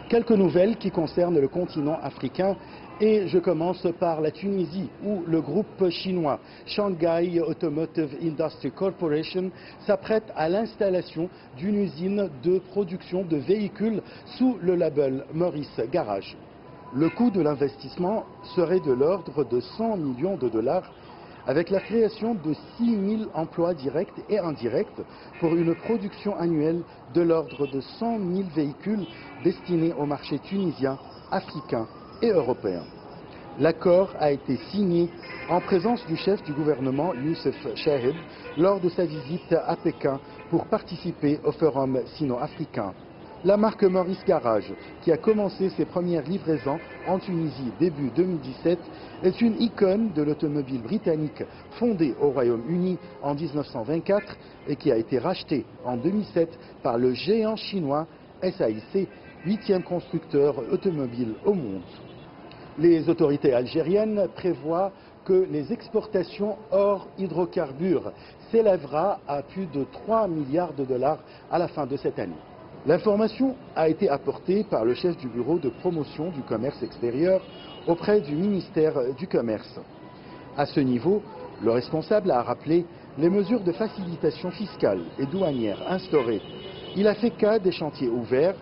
Quelques nouvelles qui concernent le continent africain et je commence par la Tunisie où le groupe chinois Shanghai Automotive Industry Corporation s'apprête à l'installation d'une usine de production de véhicules sous le label Maurice Garage. Le coût de l'investissement serait de l'ordre de 100 millions de dollars avec la création de 6 000 emplois directs et indirects pour une production annuelle de l'ordre de 100 000 véhicules destinés au marché tunisien, africain et européen. L'accord a été signé en présence du chef du gouvernement Youssef Chahid lors de sa visite à Pékin pour participer au forum sino-africain. La marque Maurice Garage, qui a commencé ses premières livraisons en Tunisie début 2017, est une icône de l'automobile britannique fondée au Royaume-Uni en 1924 et qui a été rachetée en 2007 par le géant chinois SAIC, 8e constructeur automobile au monde. Les autorités algériennes prévoient que les exportations hors hydrocarbures s'élèvera à plus de 3 milliards de dollars à la fin de cette année. L'information a été apportée par le chef du bureau de promotion du commerce extérieur auprès du ministère du Commerce. À ce niveau, le responsable a rappelé les mesures de facilitation fiscale et douanière instaurées. Il a fait cas des chantiers ouverts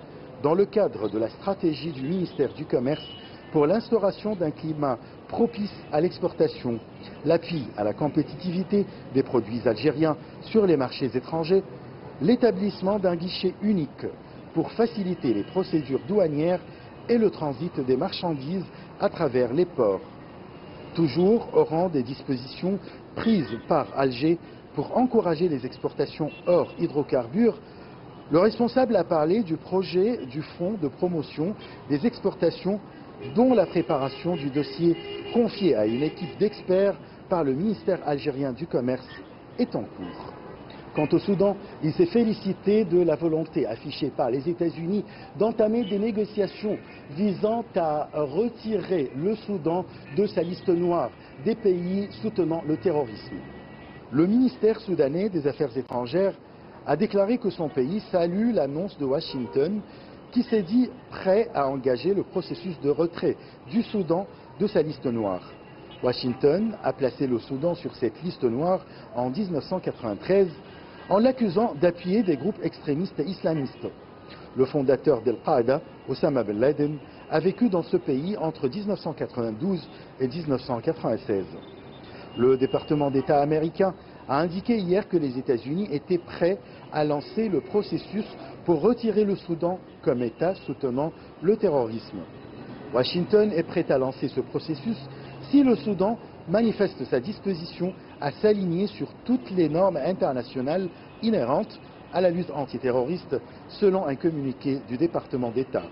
dans le cadre de la stratégie du ministère du Commerce pour l'instauration d'un climat propice à l'exportation, l'appui à la compétitivité des produits algériens sur les marchés étrangers, l'établissement d'un guichet unique pour faciliter les procédures douanières et le transit des marchandises à travers les ports. Toujours au rang des dispositions prises par Alger pour encourager les exportations hors hydrocarbures, le responsable a parlé du projet du fonds de promotion des exportations dont la préparation du dossier confié à une équipe d'experts par le ministère algérien du Commerce est en cours. Quant au Soudan, il s'est félicité de la volonté affichée par les États-Unis d'entamer des négociations visant à retirer le Soudan de sa liste noire des pays soutenant le terrorisme. Le ministère soudanais des Affaires étrangères a déclaré que son pays salue l'annonce de Washington qui s'est dit prêt à engager le processus de retrait du Soudan de sa liste noire. Washington a placé le Soudan sur cette liste noire en 1993 en l'accusant d'appuyer des groupes extrémistes islamistes. Le fondateur d'Al-Qaïda, Osama Ben Laden, a vécu dans ce pays entre 1992 et 1996. Le département d'État américain a indiqué hier que les États-Unis étaient prêts à lancer le processus pour retirer le Soudan comme État soutenant le terrorisme. Washington est prêt à lancer ce processus si le Soudan manifeste sa disposition à s'aligner sur toutes les normes internationales inhérentes à la lutte antiterroriste, selon un communiqué du département d'État.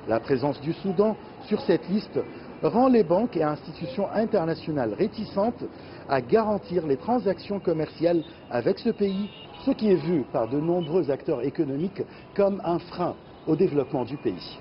La présence du Soudan sur cette liste rend les banques et institutions internationales réticentes à garantir les transactions commerciales avec ce pays, ce qui est vu par de nombreux acteurs économiques comme un frein au développement du pays.